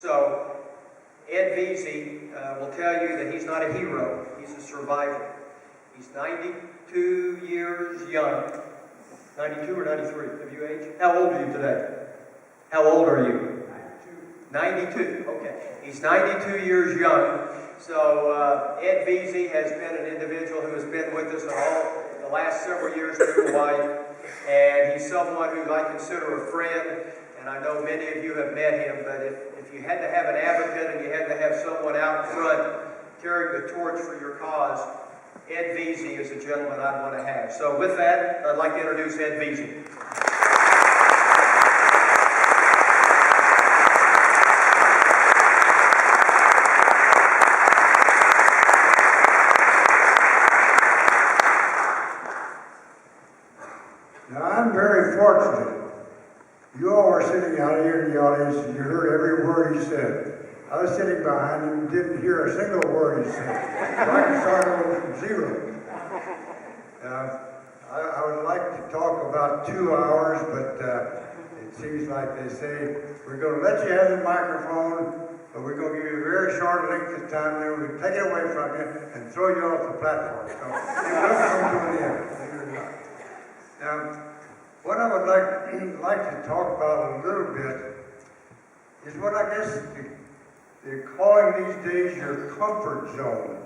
So, Ed Vezey will tell you that he's not a hero, he's a survivor. He's 92 years young. 92 or 93? Have you aged? How old are you today? How old are you? 92. Okay. He's 92 years young. So, Ed Vezey has been an individual who has been with us all the last several years through Hawaii. And he's someone who I consider a friend. And I know many of you have met him, but if you had to have an advocate and you had to have someone out front carrying the torch for your cause, Ed Vezey is a gentleman I'd want to have. So with that, I'd like to introduce Ed Vezey. Now, I'm very fortunate. You all were sitting out here in the audience and you heard every word he said. I was sitting behind him and didn't hear a single word he said. So I can start over from zero. I would like to talk about 2 hours, but it seems like they say, we're going to let you have the microphone, but we're going to give you a very short length of time, then we're going to take it away from you and throw you off the platform. So it will come to an end. Now, what I would like to talk about a little bit is what I guess they're calling these days your comfort zone.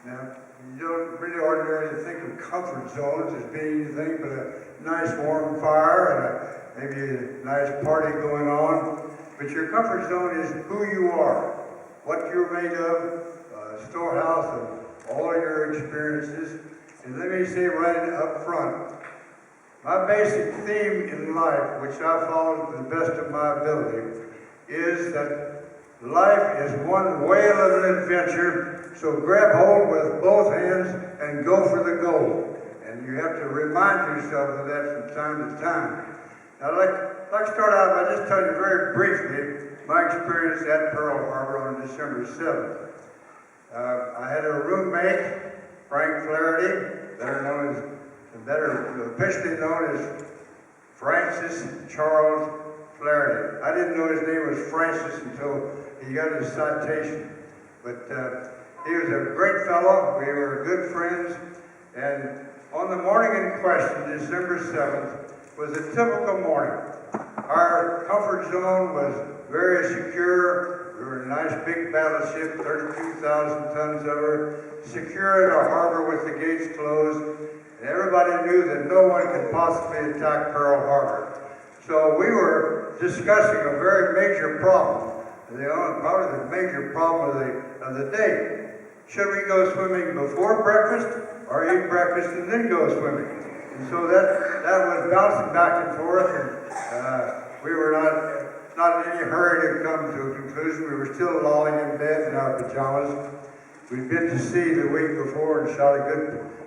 Now, you don't really ordinarily think of comfort zones as being anything but a nice warm fire and maybe a nice party going on. But your comfort zone is who you are, what you're made of, a storehouse of all of your experiences. And let me say right up front, my basic theme in life, which I follow to the best of my ability, is that life is one whale of an adventure, so grab hold with both hands and go for the goal. And you have to remind yourself of that from time to time. Now, I'd like to start out by just telling you very briefly my experience at Pearl Harbor on December 7th. I had a roommate, Frank Flaherty, better officially known as Francis Charles Flaherty. I didn't know his name was Francis until he got his citation. But he was a great fellow. We were good friends. And on the morning in question, December 7th, was a typical morning. Our comfort zone was very secure. We were in a nice big battleship, 32,000 tons of her, secure in a harbor with the gates closed. And everybody knew that no one could possibly attack Pearl Harbor. So we were discussing a very major problem. Probably the major problem of the day. Should we go swimming before breakfast or eat breakfast and then go swimming? And so that was bouncing back and forth, and we were not in any hurry to come to a conclusion. We were still lolling in bed in our pajamas. We'd been to sea the week before and shot a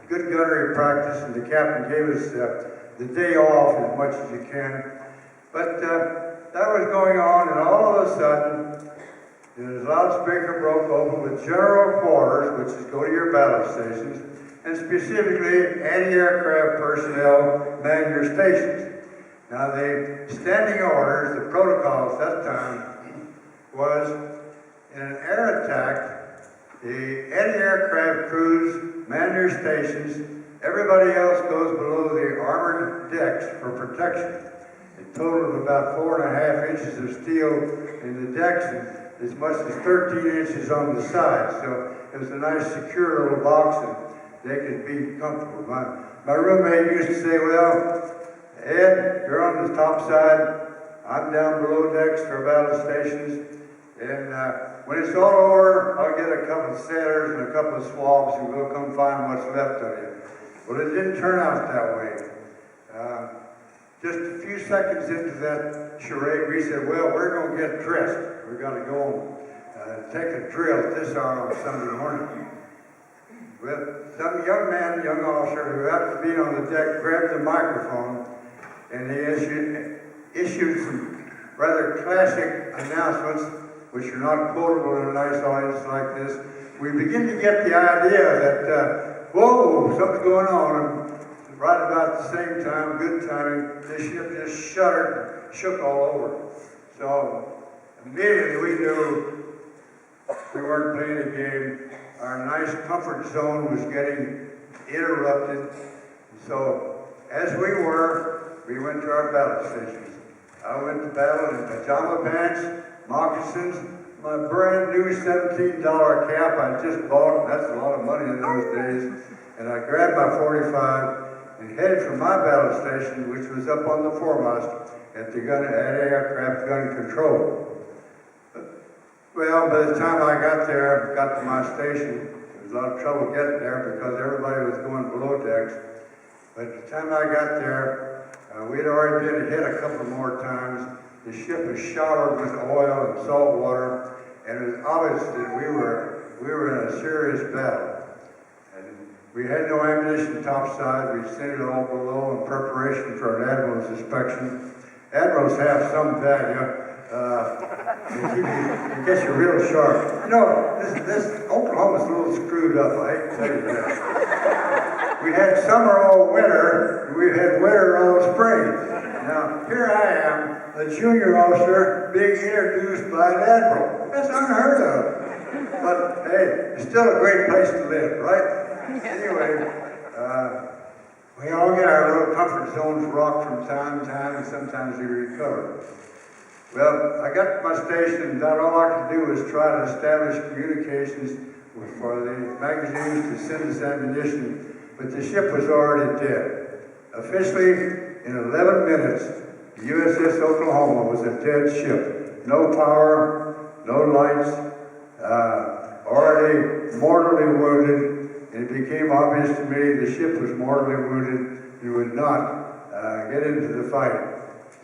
good gunnery practice, and the captain gave us the day off as much as you can. But that was going on, and all of a sudden, the loudspeaker broke open with general quarters, which is go to your battle stations, and specifically anti-aircraft personnel man your stations. Now, the standing orders, the protocol at that time, was in an air attack, the anti-aircraft crews man your stations. Everybody else goes below the armored decks for protection. A total of about 4.5 inches of steel in the decks and as much as 13 inches on the sides. So it was a nice secure little box and they could be comfortable. My roommate used to say, well, Ed, you're on the top side. I'm down below decks for battle stations. And when it's all over, I'll get a couple of sailors and a couple of swabs and we'll come find what's left of you. Well, it didn't turn out that way. Just a few seconds into that charade, we said, well, we're going to get dressed. We've got to go take a drill at this hour on Sunday morning. Well, some young officer who happened to be on the deck grabbed the microphone and he issued some rather classic announcements, which are not quotable in a nice audience like this. We begin to get the idea that, whoa, something's going on. Right about the same time, good timing, the ship just shuddered, shook all over. So Immediately we knew we weren't playing a game. Our nice comfort zone was getting interrupted. So as we went to our battle stations. I went to battle in pajama pants, moccasins, my brand new $17 cap I just bought. That's a lot of money in those days. And I grabbed my 45 and headed for my battle station, which was up on the foremast at aircraft gun control. Well, by the time I got to my station, there was a lot of trouble getting there because everybody was going below decks. But by the time I got there, we'd already been hit a couple more times. The ship was showered with oil and salt water, and it was obvious that we were in a serious battle. And we had no ammunition topside. We sent it all below in preparation for an admiral's inspection. Admirals have some value. It gets you real sharp. You know, this Oklahoma's a little screwed up. I hate to tell you that. We had summer all winter, and we had winter all spring. Now, here I am, a junior officer, being introduced by an admiral. That's unheard of. But hey, it's still a great place to live, right? Anyway, we all get our little comfort zones rocked from time to time, and sometimes we recover. Well, I got to my station, and all I could do was try to establish communications for the magazines to send us ammunition, but the ship was already dead. Officially, in 11 minutes, the USS Oklahoma was a dead ship. No power, no lights, already mortally wounded. It became obvious to me the ship was mortally wounded and would not get into the fight.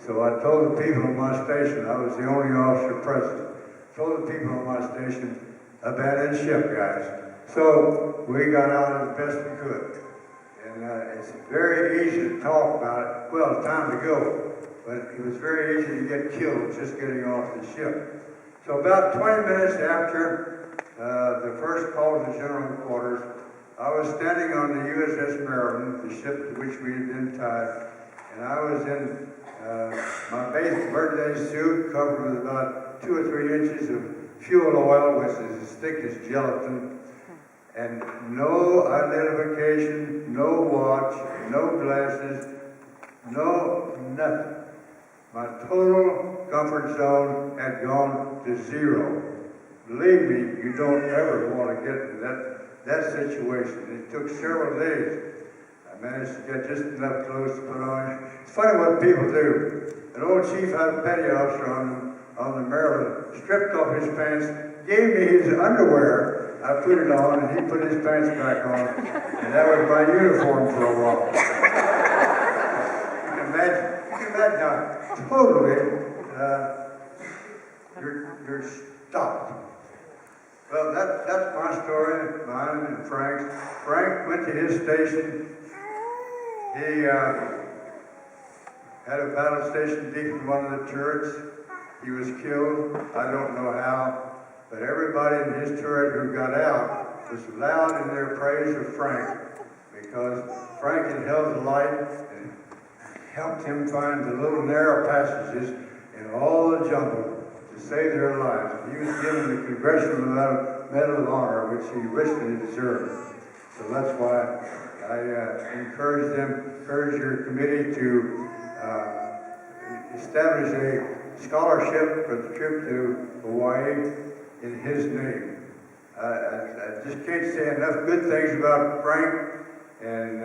So I told the people on my station, I was the only officer present, told the people on my station, abandon ship, guys. So we got out as best we could. And it's very easy to talk about it. Well, it's time to go. But it was very easy to get killed just getting off the ship. So about 20 minutes after the first call to general quarters, I was standing on the USS Maryland, the ship to which we had been tied, and I was in my basic birthday suit covered with about 2 or 3 inches of fuel oil, which is as thick as gelatin, and no identification, no watch, no glasses, no nothing. My total comfort zone had gone to 0. Believe me, you don't ever want to get into that situation. It took several days. I managed to get just enough clothes to put on. It's funny what people do. An old chief had a petty officer on the Maryland, stripped off his pants, gave me his underwear. I put it on, and he put his pants back on, and that was my uniform for a while. You can imagine how totally you're stopped. Well, that's my story, mine and Frank's. Frank went to his station. He had a battle station deep in one of the turrets. He was killed. I don't know how, but everybody in his turret who got out was loud in their praise of Frank, because Frank had held the light and helped him find the little narrow passages in all the jungle to save their lives. He was given the Congressional Medal of Honor, which he richly deserved. So that's why I encourage your committee to establish a scholarship for the trip to Hawaii in his name. I just can't say enough good things about Frank, and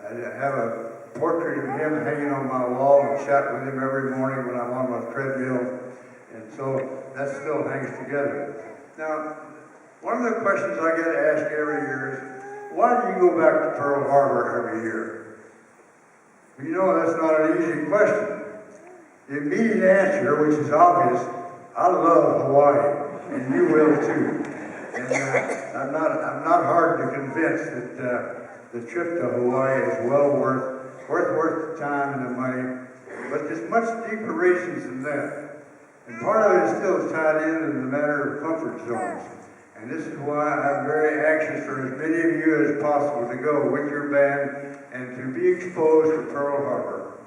I have a portrait of him hanging on my wall and chat with him every morning when I'm on my treadmill, and so that still hangs together. Now, one of the questions I get asked every year is, why do you go back to Pearl Harbor every year? You know that's not an easy question. The immediate answer, which is obvious, I love Hawaii, and you will too. And I'm not hard to convince that the trip to Hawaii is well worth the time and the money. But there's much deeper reasons than that. And part of it is still tied in the matter of comfort zones. And this is why I'm very anxious for as many of you as possible to go with your band and to be exposed to Pearl Harbor.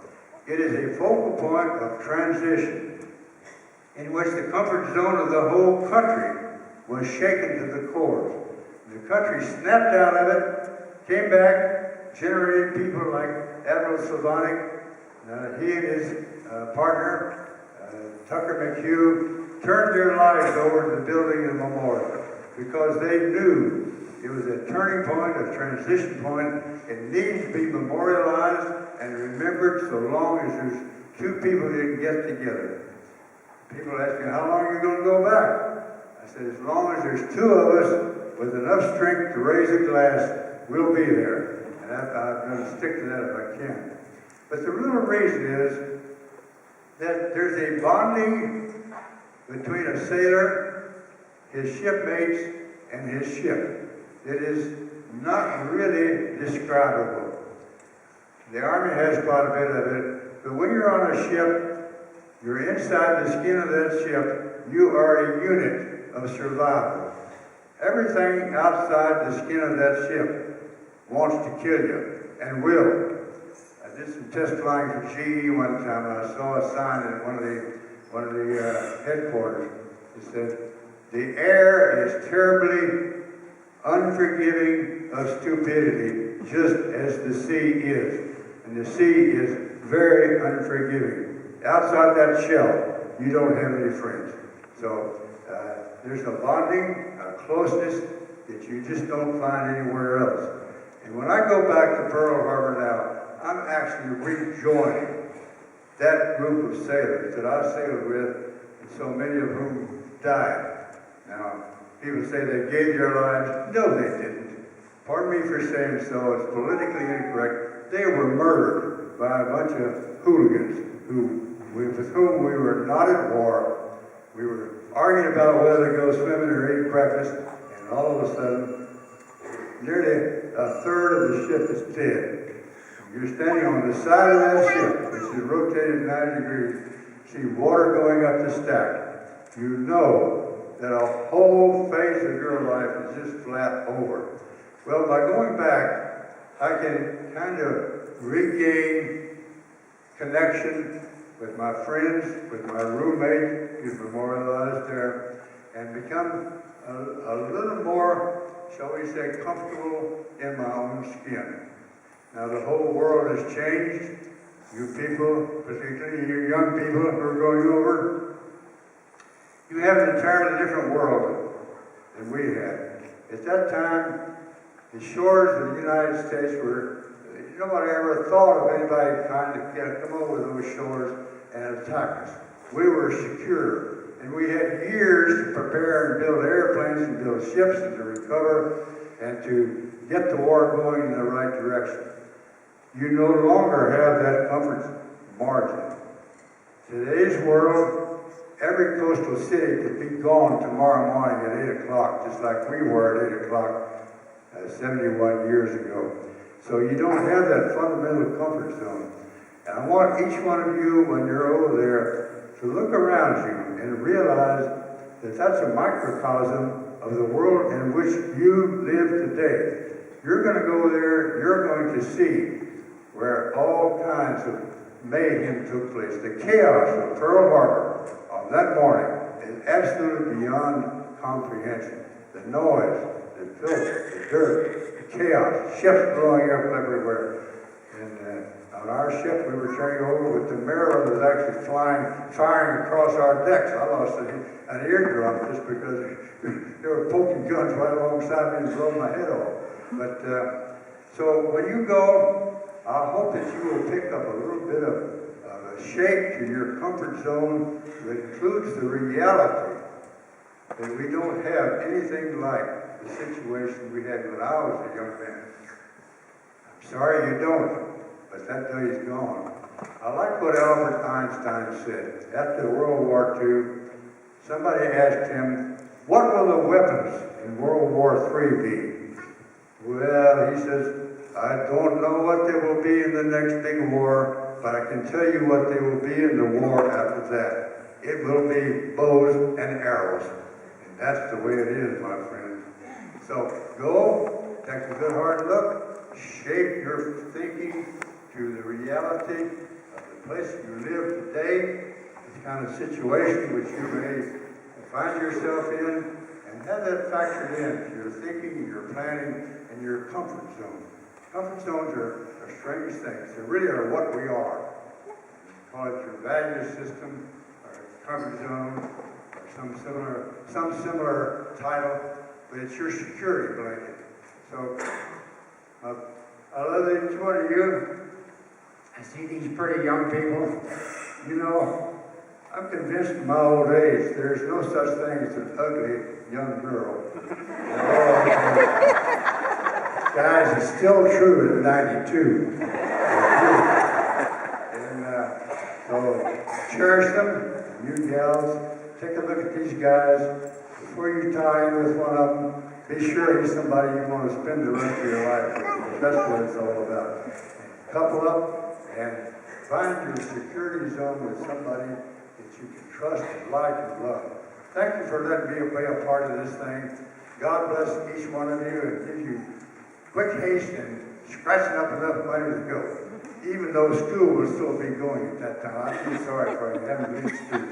It is a focal point of transition in which the comfort zone of the whole country was shaken to the core. The country snapped out of it, came back, generated people like Admiral Slavonic. He and his partner, Tucker McHugh, turned their lives over to the building of the memorial because they knew it was a turning point, a transition point. It needs to be memorialized and remembered so long as there's two people that can get together. People ask me, how long are you going to go back? I said, as long as there's two of us with enough strength to raise a glass, we'll be there. And I'm going to stick to that if I can. But the real reason is that there's a bonding between a sailor, his shipmates, and his ship. It is not really describable. The Army has quite a bit of it, but when you're on a ship, you're inside the skin of that ship, you are a unit of survival. Everything outside the skin of that ship wants to kill you, and will. I did some test flying for GE one time, and I saw a sign at one of the headquarters. It said, "The air is terribly unforgiving of stupidity, just as the sea is." And the sea is very unforgiving. Outside that shell, you don't have any friends. So there's a bonding, a closeness that you just don't find anywhere else. And when I go back to Pearl Harbor now, I'm actually rejoining that group of sailors that I sailed with, and so many of whom died. Now, people say they gave their lives. No, they didn't. Pardon me for saying so. It's politically incorrect. They were murdered by a bunch of hooligans with whom we were not at war. We were arguing about whether to go swimming or eat breakfast, and all of a sudden, nearly a third of the ship is dead. You're standing on the side of that ship, which is rotated 90 degrees, see water going up the stack. You know that a whole phase of your life is just flat over. Well, by going back, I can kind of regain connection with my friends, with my roommate, who's memorialized there, and become a little more, shall we say, comfortable in my own skin. Now the whole world has changed. You people, particularly you young people who are going over, you have an entirely different world than we had. At that time, the shores of the United States were, nobody ever thought of anybody trying to come over those shores and attack us. We were secure, and we had years to prepare and build airplanes and build ships and to recover and to get the war going in the right direction. You no longer have that comfort margin. Today's world, every coastal city could be gone tomorrow morning at 8 o'clock, just like we were at 8 o'clock 71 years ago. So you don't have that fundamental comfort zone. And I want each one of you, when you're over there, to look around you and realize that that's a microcosm of the world in which you live today. You're going to go there, you're going to see where all kinds of mayhem took place. The chaos of Pearl Harbor on that morning is absolutely beyond comprehension. The noise, the filth, the dirt, the chaos, ships blowing up everywhere. And on our ship, we were turning over with the Maryland was actually firing across our decks. I lost an eardrum just because they were poking guns right alongside me and blowing my head off. But so when you go, I hope that you will pick up a little bit of a shake to your comfort zone that includes the reality that we don't have anything like the situation we had when I was a young man. I'm sorry you don't, but that day is gone. I like what Albert Einstein said. After World War II, somebody asked him, what will the weapons in World War III be? Well, he says, I don't know what they will be in the next big war, but I can tell you what they will be in the war after that. It will be bows and arrows. And that's the way it is, my friends. So go, take a good hard look, shape your thinking to the reality of the place you live today. If kind of situation which you may find yourself in, and have that factored in. Your thinking, your planning, and your comfort zone. Comfort zones are strange things. They really are what we are. Call it your value system, or comfort zone, or some similar title, but it's your security blanket. So, I love each one of you. I see these pretty young people. You know, I'm convinced in my old age there's no such thing as an ugly young girl. Guys, it's still true at 92. And so cherish them, you gals. Take a look at these guys. Before you tie in with one of them, be sure he's somebody you want to spend the rest of your life with. That's what it's all about. Couple up and find your security zone with somebody that you can trust and like and love. Thank you for letting me be a part of this thing. God bless each one of you and give you quick haste and scratching up enough money to go. Even though school will still be going at that time. I feel sorry for you. You haven't been to school.